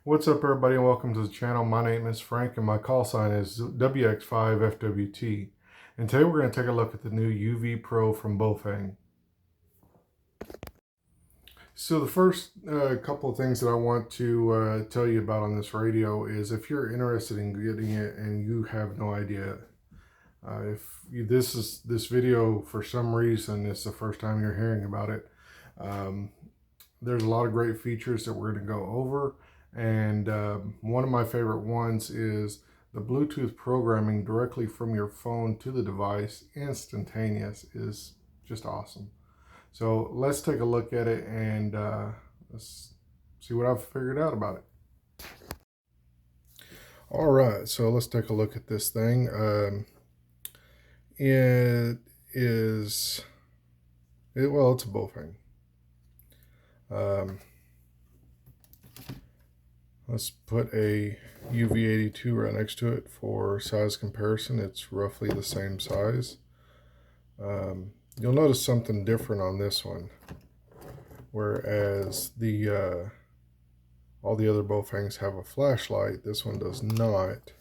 What's up, everybody, and welcome to the channel. My name is Frank, and my call sign is WX5FWT. And today we're going to take a look at the new UV-PRO from Bofang. So the first couple of things that I want to tell you about on this radio is if you're interested in getting it and you have no idea, this video for some reason is the first time you're hearing about it, there's a lot of great features that we're going to go over. And one of my favorite ones is the Bluetooth programming directly from your phone to the device, instantaneous, is just awesome. So let's take a look at it and let's see what I've figured out about it. All right, so let's take a look at this thing. It's a Bofang. Let's put a UV-82 right next to it for size comparison. It's roughly the same size. You'll notice something different on this one, whereas all the other Bofangs have a flashlight. This one does not.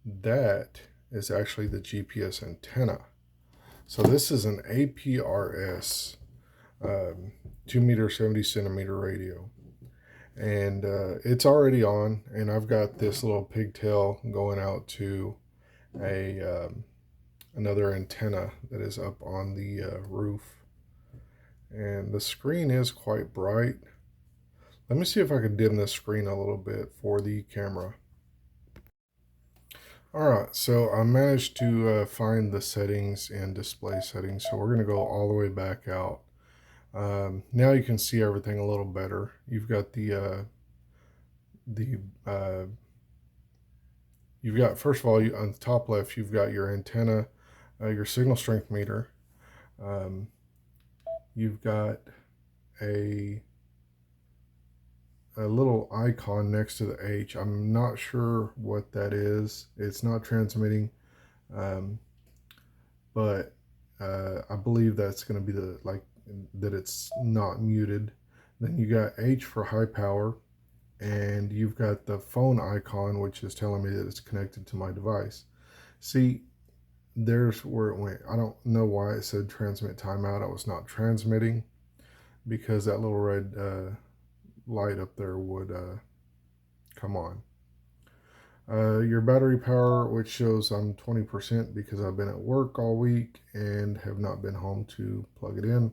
That is actually the GPS antenna. So this is an APRS 2 meter 70 centimeter radio. And it's already on, and I've got this little pigtail going out to another antenna that is up on the roof, and the screen is quite bright. Let me see if I can dim this screen a little bit for the camera. Alright, so I managed to find the settings and display settings, so we're going to go all the way back out. Now you can see everything a little better. You've got you've got, first of all, on the top left, you've got your antenna, your signal strength meter. You've got a little icon next to the H. I'm not sure what that is. It's not transmitting, but I believe that's going to be that it's not muted. Then you got H for high power, and you've got the phone icon, which is telling me that it's connected to my device. See, there's where it went. I don't know why it said transmit timeout. I was not transmitting because that little red light up there would come on. Your battery power, which shows I'm 20% because I've been at work all week and have not been home to plug it in.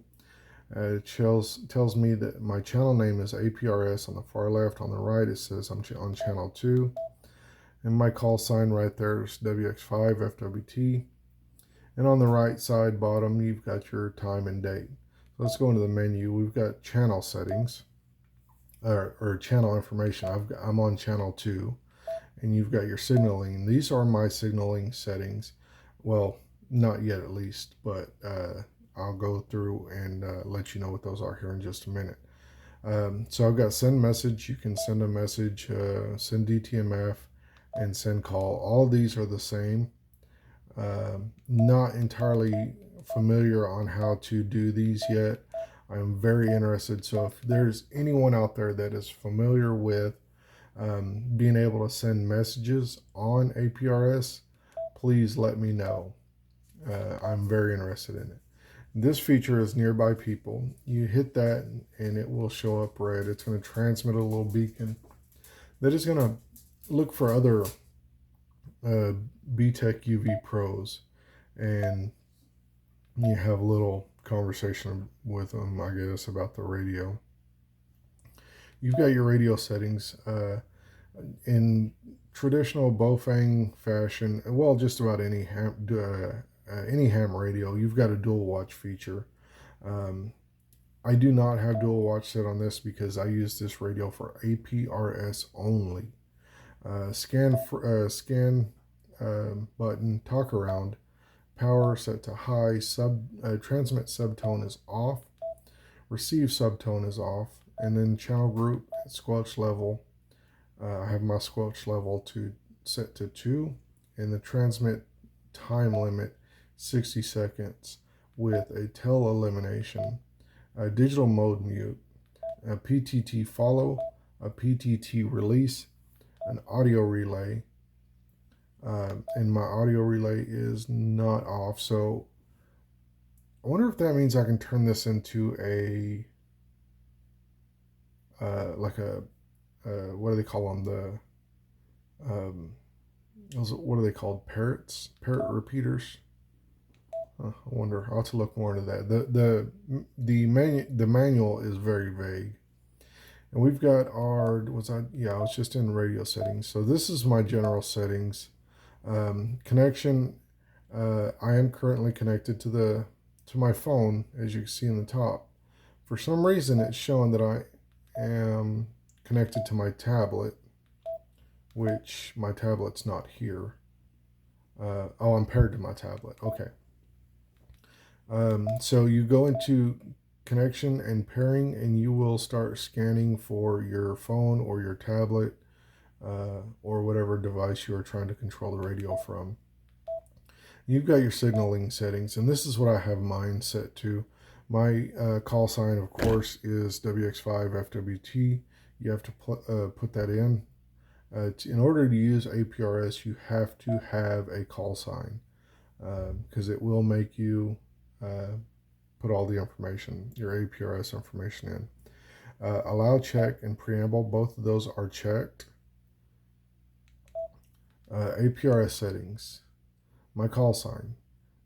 It tells me that my channel name is APRS on the far left. On the right, it says I'm on channel 2. And my call sign right there is WX5FWT. And on the right side bottom, you've got your time and date. So let's go into the menu. We've got channel settings, or channel information. I'm on channel 2. And you've got your signaling. These are my signaling settings. Well, not yet at least, but I'll go through and let you know what those are here in just a minute. So I've got send message. You can send a message, send DTMF, and send call. All of these are the same. Not entirely familiar on how to do these yet. I'm very interested. So if there's anyone out there that is familiar with being able to send messages on APRS, please let me know. I'm very interested in it. This feature is nearby people. You hit that and it will show up red. It's going to transmit a little beacon that is going to look for other Btech UV-PROs, and you have a little conversation with them, I guess, about the radio. You've got your radio settings. In traditional Bofang fashion, well, just about any ham radio, you've got a dual watch feature. I do not have dual watch set on this because I use this radio for APRS only. Scan button, talk around, power set to high, transmit subtone is off, receive subtone is off, and then channel group, squelch level. I have my squelch level set to 2, and the transmit time limit 60 seconds with a tail elimination, a digital mode mute, a PTT follow, a PTT release, an audio relay, and my audio relay is not off. So I wonder if that means I can turn this into a like a what do they call them? Um, what are they called? Parrots, parrot repeaters. I wonder. I'll have to look more into that. The manual is very vague. And we've got our I was just in radio settings. So this is my general settings. Connection. I am currently connected to my phone, as you can see in the top. For some reason, it's showing that I am connected to my tablet, which my tablet's not here. Oh, I'm paired to my tablet. Okay. So you go into connection and pairing, and you will start scanning for your phone or your tablet or whatever device you are trying to control the radio from. You've got your signaling settings, and this is what I have mine set to. My call sign, of course, is WX5FWT. You have to put that in. In order to use APRS, you have to have a call sign because it will make you put all the information, your APRS information in. Allow, check, and preamble, both of those are checked. APRS settings, my call sign,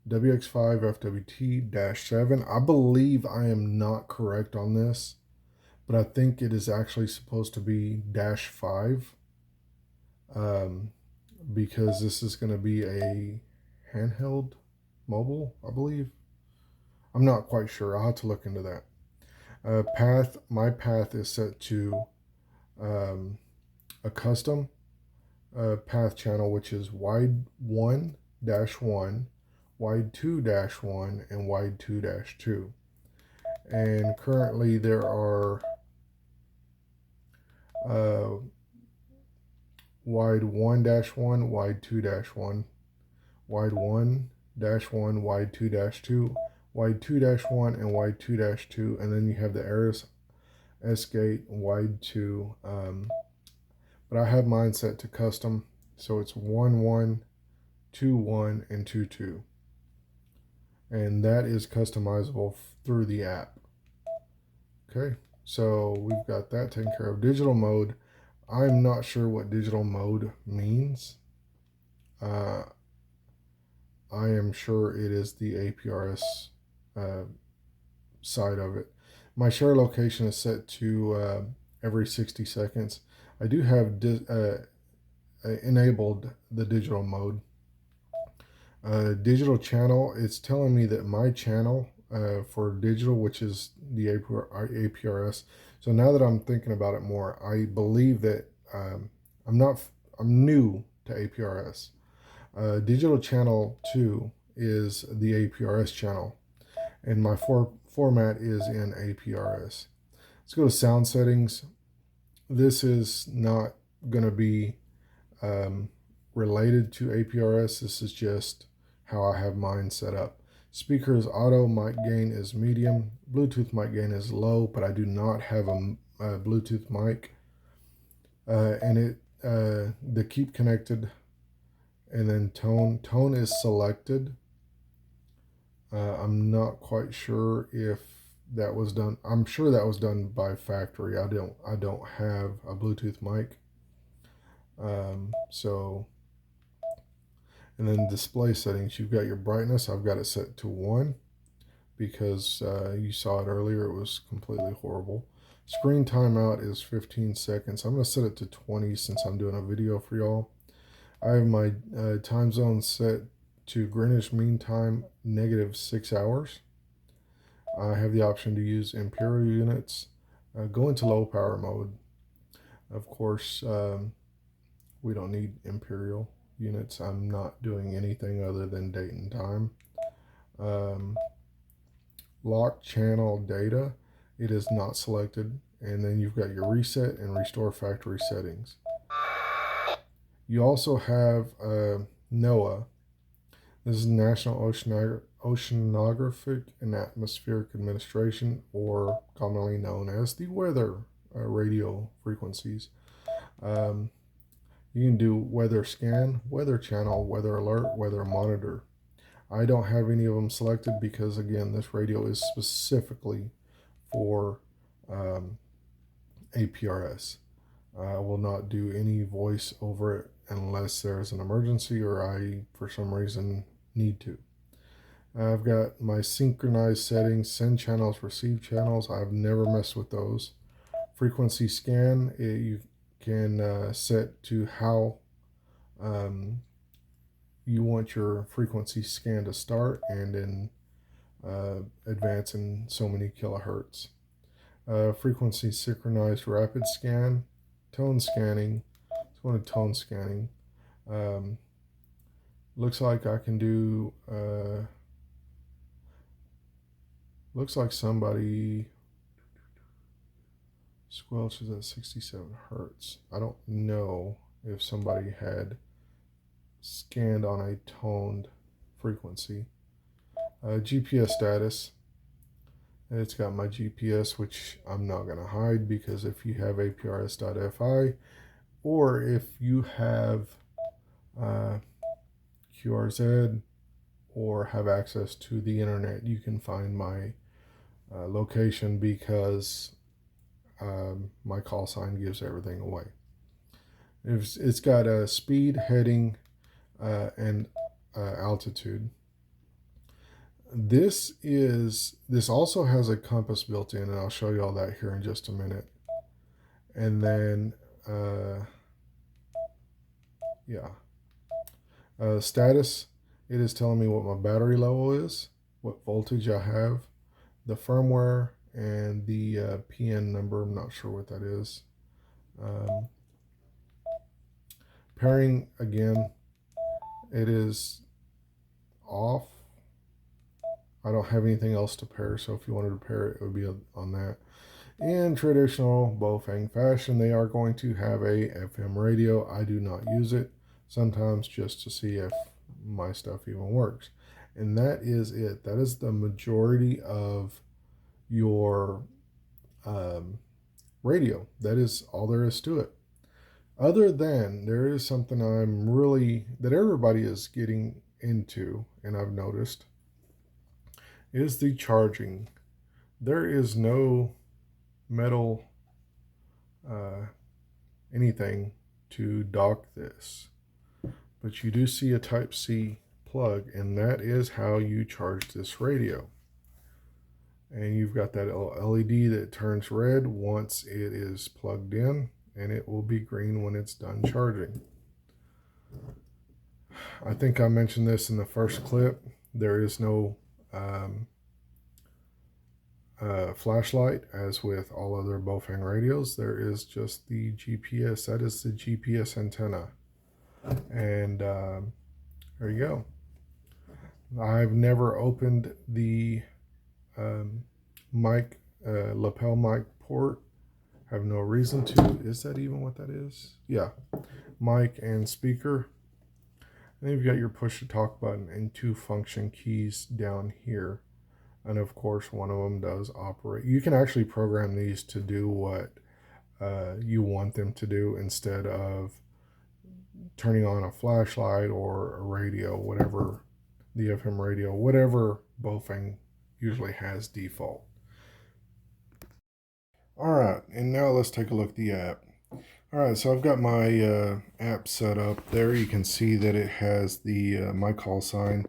WX5FWT-7. I believe I am not correct on this, but I think it is actually supposed to be -5 because this is going to be a handheld mobile, I believe. I'm not quite sure. I'll have to look into that. Path, my path is set to a custom path channel, which is wide 1-1, wide 2-1, and wide 2-2. And currently there are wide 1-1, wide 2-1, wide 1-1, wide 2-2, wide 2-1, and wide 2-2, and then you have the Aris S gate wide 2. But I have mine set to custom, so it's 1-1, 2-1, and 2-2, and that is customizable through the app. Okay, so we've got that taken care of. Digital mode, I'm not sure what digital mode means. I am sure it is the APRS side of it. My share location is set to every 60 seconds. I do have enabled the digital mode. Digital channel, it's telling me that my channel for digital, which is the APRS. So now that I'm thinking about it more, I believe that I'm new to APRS. Digital channel 2 is the APRS channel, and my format is in APRS. Let's go to sound settings. This is not going to be related to APRS. This is just how I have mine set up. Speakers auto, mic gain is medium, Bluetooth mic gain is low, but I do not have a Bluetooth mic. And the keep connected, and then tone is selected. I'm not quite sure if that was done. I'm sure that was done by factory. I don't have a Bluetooth mic. And then display settings, you've got your brightness. I've got it set to 1 because you saw it earlier. It was completely horrible. Screen timeout is 15 seconds. I'm going to set it to 20 since I'm doing a video for y'all. I have my time zone set to Greenwich Mean Time -6 hours. I have the option to use imperial units. Go into low power mode. Of course, we don't need imperial units. I'm not doing anything other than date and time. Lock channel data, it is not selected. And then you've got your reset and restore factory settings. You also have NOAA. This is National Oceanographic and Atmospheric Administration, or commonly known as the Weather radio frequencies. Um, you can do weather scan, weather channel, weather alert, weather monitor. I don't have any of them selected because, again, this radio is specifically for um, APRS. I will not do any voice over it unless there's an emergency or I, for some reason, need to. I've got my synchronized settings, send channels, receive channels. I've never messed with those. Frequency scan, you can set to how um, you want your frequency scan to start and then advance in so many kilohertz. Frequency synchronized rapid scan, tone scanning. Let's go to tone scanning. Um, looks like I can do. Looks like somebody squelch is at 67 hertz. I don't know if somebody had scanned on a toned frequency. GPS status. It's got my GPS, which I'm not going to hide because if you have APRS.FI or if you have QRZ or have access to the internet, you can find my location because my call sign gives everything away. It's got a speed, heading, and altitude. This also has a compass built in, and I'll show you all that here in just a minute. And then status, it is telling me what my battery level is, what voltage I have, the firmware, and the PN number. I'm not sure what that is. Pairing, again, it is off. I don't have anything else to pair, so if you wanted to pair it, it would be on that. In traditional Bofang fashion, they are going to have a FM radio. I do not use it, sometimes just to see if my stuff even works. And that is it. That is the majority of your radio. That is all there is to it. Other than there is something that everybody is getting into, and I've noticed, is the charging. There is no metal anything to dock this, but you do see a Type-C plug, and that is how you charge this radio. And you've got that LED that turns red once it is plugged in, and it will be green when it's done charging. I think I mentioned this in the first clip. There is no flashlight, as with all other Bofang radios. There is just the GPS. That is the GPS antenna. And there you go. I've never opened the mic, lapel mic port. Have no reason to. Is that even what that is? Yeah. Mic and speaker. And then you've got your push to talk button and 2 function keys down here. And of course, one of them does operate. You can actually program these to do what you want them to do instead of turning on a flashlight or a radio, whatever, the FM radio, whatever Bofang usually has default. All right, and now let's take a look at the app. All right, so I've got my app set up. There you can see that it has the my call sign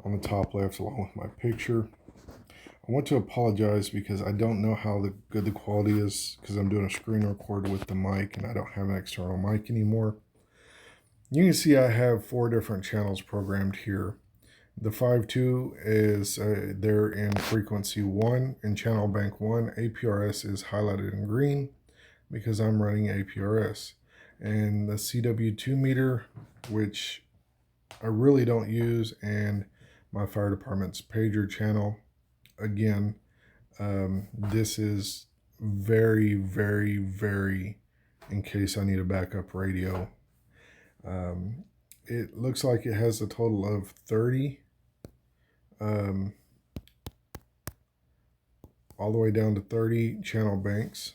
on the top left along with my picture. I want to apologize because I don't know how good the quality is because I'm doing a screen record with the mic and I don't have an external mic anymore. You can see I have 4 different channels programmed here. The 5.2 is they're in frequency 1 in channel bank 1. APRS is highlighted in green because I'm running APRS. And the CW2 meter, which I really don't use, and my fire department's pager channel. Again, this is very, very, very in case I need a backup radio. It looks like it has a total of 30, all the way down to 30 channel banks.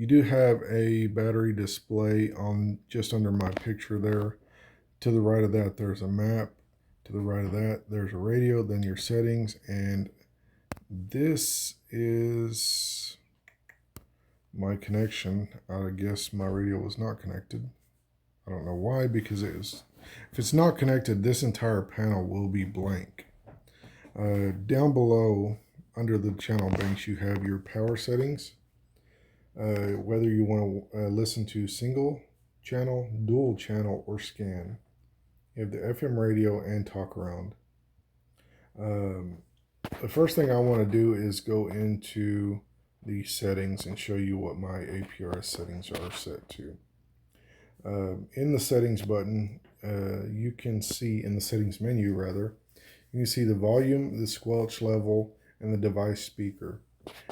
You do have a battery display on just under my picture there. To the right of that, there's a map. To the right of that, there's a radio, then your settings, and this is my connection. I guess my radio was not connected. I don't know why, because if it's not connected, this entire panel will be blank. Down below, under the channel banks, you have your power settings. Whether you want to listen to single channel, dual channel, or scan. You have the FM radio and talk around. The first thing I want to do is go into the settings and show you what my APRS settings are set to. In the settings button, you can see, in the settings menu rather, you can see the volume, the squelch level, and the device speaker.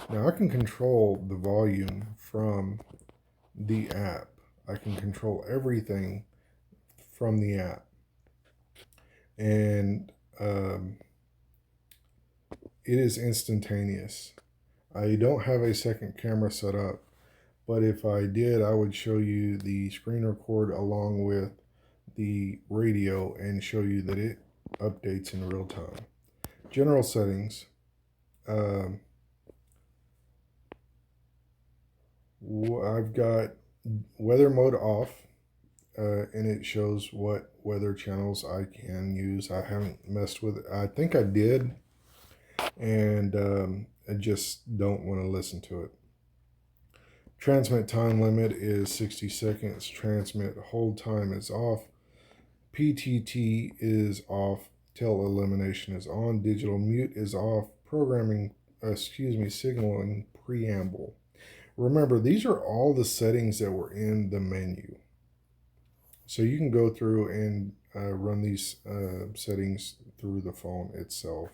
Now I can control the volume from the app. I can control everything from the app. And it is instantaneous. I don't have a second camera set up, but if I did, I would show you the screen record along with the radio and show you that it updates in real time. General settings. I've got weather mode off, and it shows what weather channels I can use. I haven't messed with it. I think I did, and I just don't want to listen to it. Transmit time limit is 60 seconds. Transmit hold time is off. PTT is off. Tail elimination is on. Digital mute is off. Signaling preamble. Remember, these are all the settings that were in the menu. So you can go through and run these settings through the phone itself.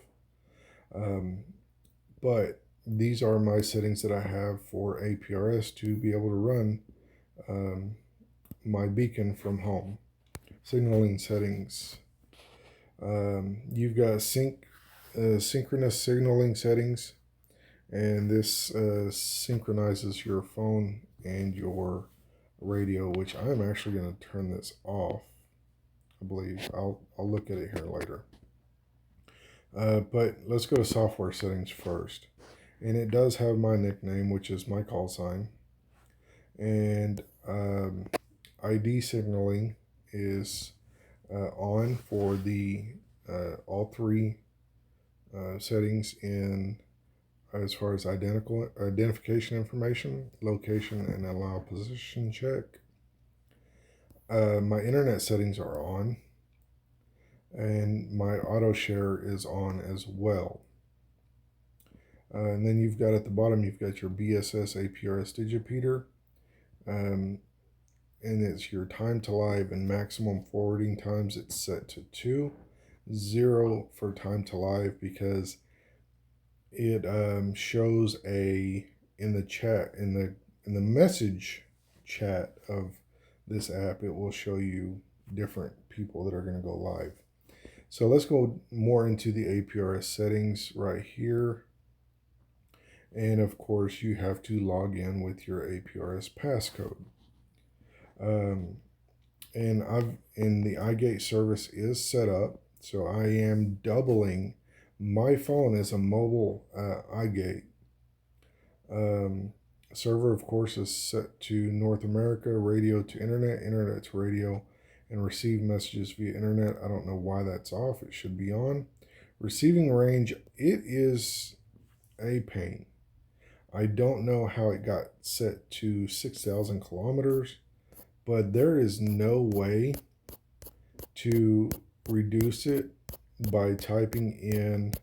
But these are my settings that I have for APRS to be able to run my beacon from home. Signaling settings. You've got synchronous signaling settings, and this synchronizes your phone and your radio, which I'm actually going to turn this off. I believe I'll look at it here later. But let's go to software settings first. And it does have my nickname, which is my call sign. And ID signaling is on for the all three settings in as far as identification information, location, and allow position check. My internet settings are on, and my auto share is on as well. And then you've got at the bottom, you've got your BSS APRS digipeater, and it's your time to live and maximum forwarding times. It's set to 2, 0 for time to live, because it shows in the chat, in the message chat of this app, it will show you different people that are going to go live. So let's go more into the APRS settings right here. And of course, you have to log in with your APRS passcode. And the iGate service is set up, so I am doubling my phone as a mobile iGate. Server, of course, is set to North America, radio to internet, internet to radio, and receive messages via internet. I don't know why that's off. It should be on. Receiving range, it is a pain. I don't know how it got set to 6,000 kilometers, but there is no way to reduce it by typing in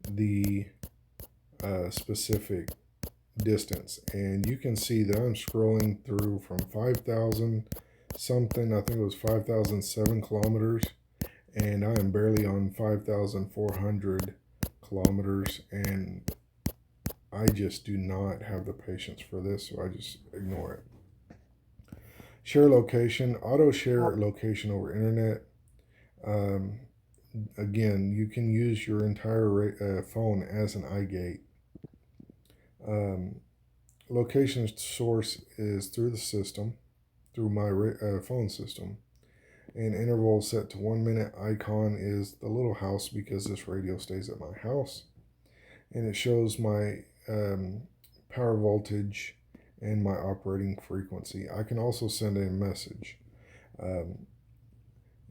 the specific distance. And you can see that I'm scrolling through from 5,000 something, I think it was 5,007 kilometers, and I am barely on 5,400 kilometers, and I just do not have the patience for this, so I just ignore it. Share location, auto share location over internet. Again, you can use your entire phone as an iGate. location source is through the system, through my phone system. And interval set to 1 minute. Icon is the little house because this radio stays at my house. And it shows my power voltage and my operating frequency. I can also send a message.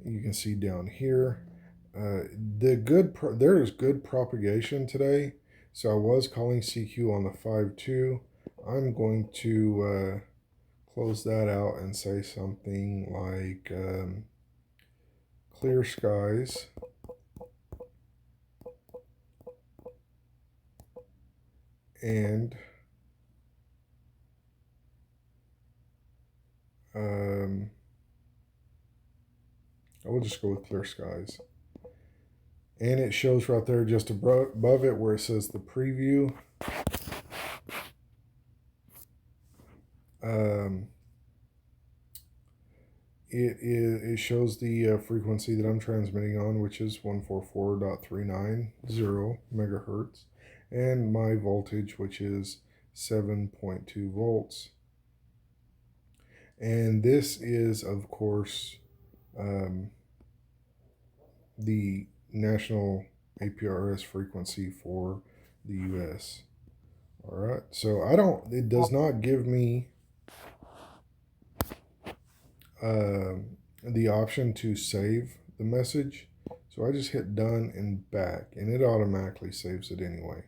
You can see down here. There is good propagation today, so I was calling CQ on the 5.2. I'm going to close that out and say something like clear skies. And I will just go with clear skies. And it shows right there just above it where it says the preview. It shows the frequency that I'm transmitting on, which is 144.390 megahertz, and my voltage, which is 7.2 volts. And this is, of course, the national APRS frequency for the US. All right, so it does not give me the option to save the message. So I just hit done and back, and it automatically saves it anyway.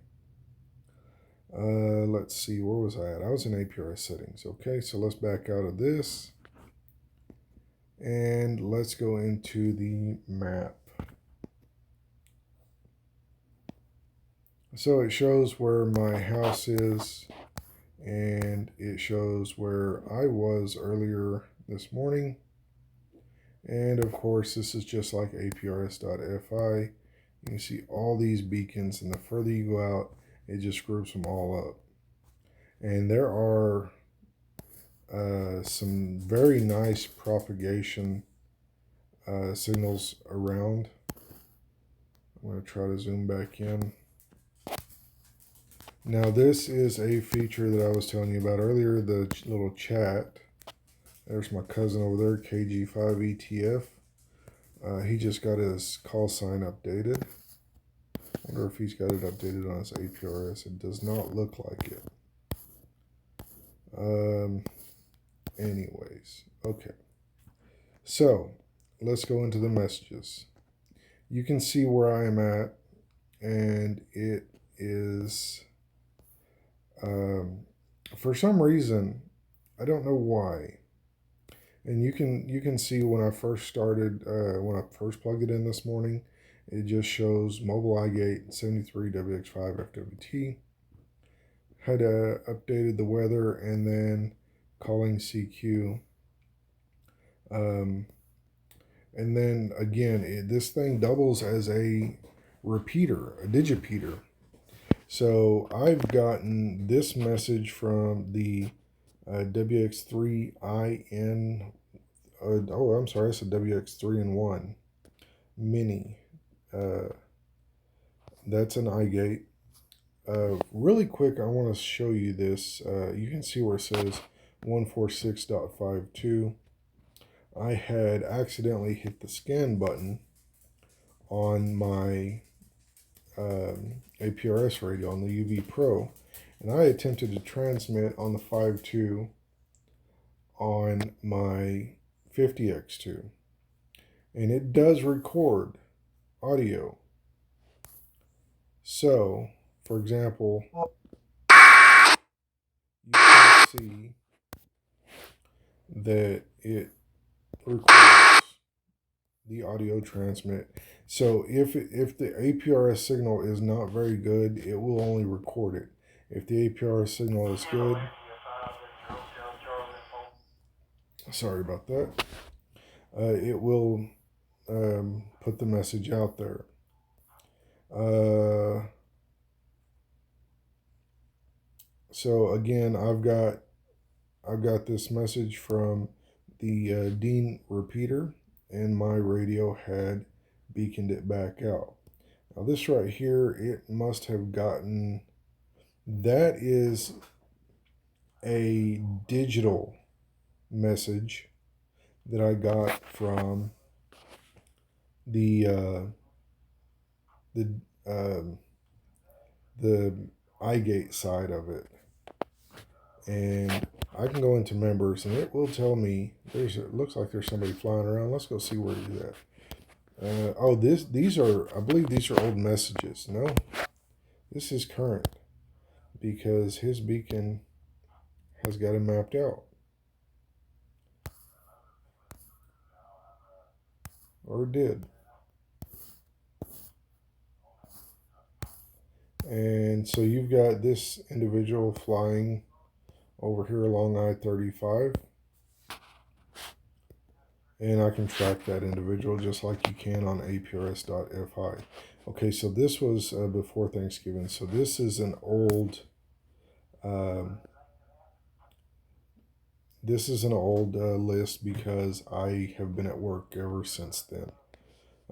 Let's see, where was I at? I was in APRS settings. Okay, so let's back out of this. And let's go into the map. So it shows where my house is, and it shows where I was earlier this morning. And of course, this is just like APRS.FI. You can see all these beacons, and the further you go out, it just groups them all up. And there are some very nice propagation signals around. I'm going to try to zoom back in. Now this is a feature that I was telling you about earlier, the little chat. There's my cousin over there, KG5ETF. He just got his call sign updated. I wonder if he's got it updated on his APRS. It does not look like it. Anyways, okay. So let's go into the messages. You can see where I am at, and it is, for some reason, I don't know why. And you can see when I first started, when I first plugged it in this morning, it just shows mobile iGate 73 WX5 FWT. Had updated the weather and then calling CQ. And then again, this thing doubles as a repeater, a digipeater. So I've gotten this message from the WX3IN. I'm sorry, it's a WX3-in-1 mini. That's an iGate. Really quick, I want to show you this. You can see where it says 146.52. I had accidentally hit the scan button on my APRS radio on the UV-PRO, and I attempted to transmit on the 5.2 on my 50X2, and it does record audio. So, for example, you can see that it records the audio transmit. So if the APRS signal is not very good, it will only record it. If the APRS signal is good, sorry about that, it will put the message out there. So again, I've got this message from the Dean repeater, and my radio had beaconed it back out. Now this right here, it must have gotten, that is a digital message that I got from the the um, the iGate side of it, and I can go into members, and it will tell me it looks like there's somebody flying around. Let's go see where he's at. Oh, these are, I believe these are old messages. No, this is current because his beacon has got him mapped out, or did. And so you've got this individual flying over here along I-35, and I can track that individual just like you can on aprs.fi. Okay, so this was before Thanksgiving. So this is an old, um, list because I have been at work ever since then.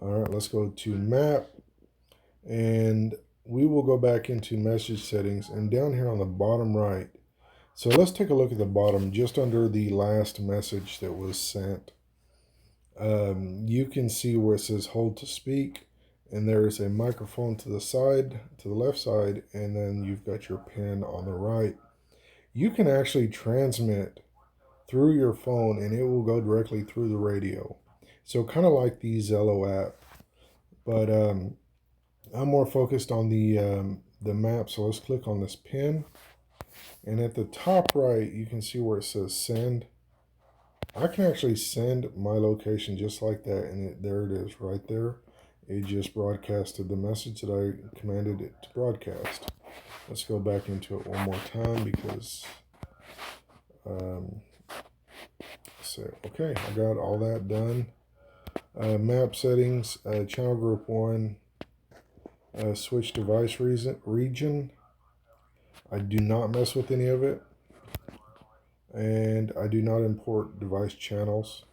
All right, let's go to map, and we will go back into message settings, and down here on the bottom right. So let's take a look at the bottom, just under the last message that was sent. You can see where it says hold to speak, and there's a microphone to the side, to the left side, and then you've got your pin on the right. You can actually transmit through your phone, and it will go directly through the radio. So kind of like the Zello app, but I'm more focused on the map. So let's click on this pin, and at the top right, you can see where it says send. I can actually send my location just like that, and there it is right there. It just broadcasted the message that I commanded it to broadcast. Let's go back into it one more time because, so, okay, I got all that done. Map settings, channel group 1, switch device region. I do not mess with any of it, and I do not import device channels.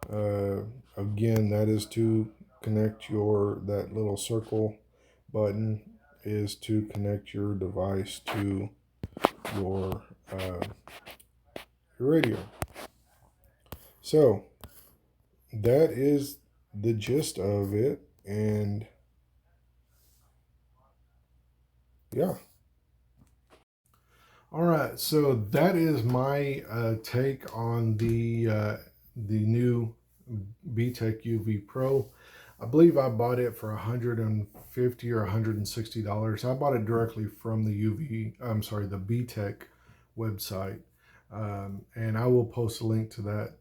Again, that is to connect that little circle button is to connect your device to your, your radio. So that is the gist of it, and yeah. All right, so that is my take on the new Btech UV-PRO. I believe I bought it for $150 or $160. I bought it directly from the Btech website, and I will post a link to that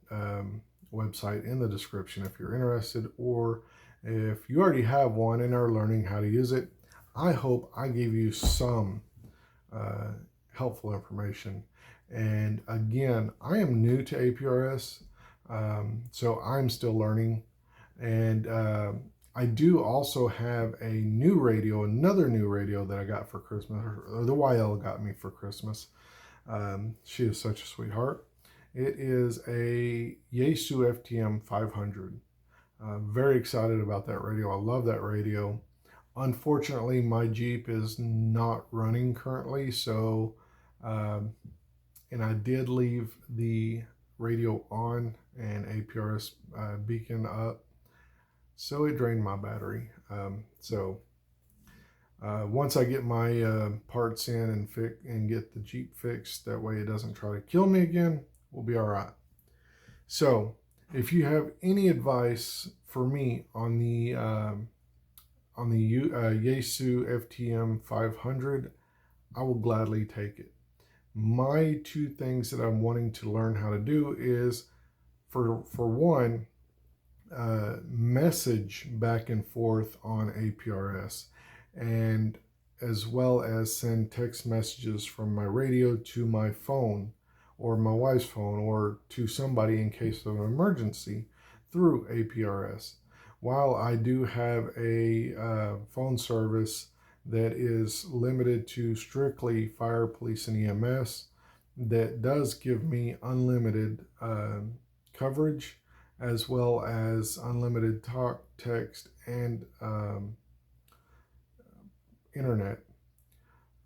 website in the description if you're interested, or if you already have one and are learning how to use it. I hope I gave you some uh, helpful information. And again, I am new to APRS, so I'm still learning. And I do also have another new radio that I got for Christmas, or the YL got me for Christmas. She is such a sweetheart. It is a Yaesu FTM 500. Very excited about that radio. I love that radio. Unfortunately, my Jeep is not running currently, so and I did leave the radio on and APRS beacon up, so it drained my battery. Once I get my parts in and get the Jeep fixed, that way it doesn't try to kill me again, we'll be all right. So, if you have any advice for me on the Yaesu FTM 500, I will gladly take it. My two things that I'm wanting to learn how to do is, for one, message back and forth on APRS, and as well as send text messages from my radio to my phone or my wife's phone or to somebody in case of an emergency through APRS. While I do have a phone service that is limited to strictly fire, police, and EMS, that does give me unlimited coverage, as well as unlimited talk, text, and internet.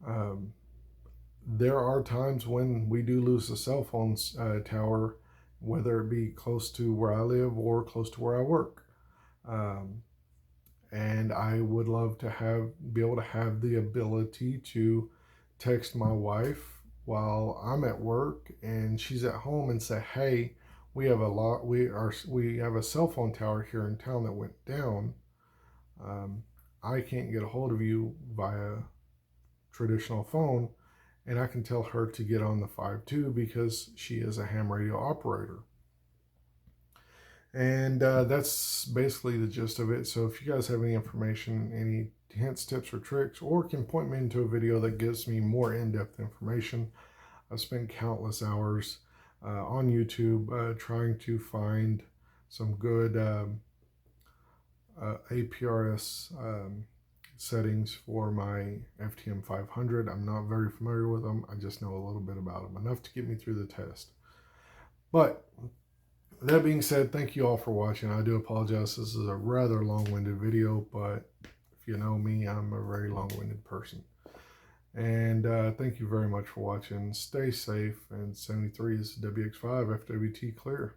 Um, there are times when we do lose the cell phone tower, whether it be close to where I live or close to where I work. Um, and I would love to be able to have the ability to text my wife while I'm at work and she's at home and say, "Hey, we have a cell phone tower here in town that went down. Um, I can't get a hold of you via traditional phone." And I can tell her to get on the 5.2 because she is a ham radio operator. And that's basically the gist of it. So if you guys have any information, any hints, tips, or tricks, or can point me into a video that gives me more in-depth information, I've spent countless hours on YouTube trying to find some good APRS settings for my FTM 500. I'm not very familiar with them. I just know a little bit about them, enough to get me through the test. But that being said, thank you all for watching. I do apologize. This is a rather long-winded video, but if you know me, I'm a very long-winded person. And thank you very much for watching. Stay safe. And 73 is WX5 FWT clear.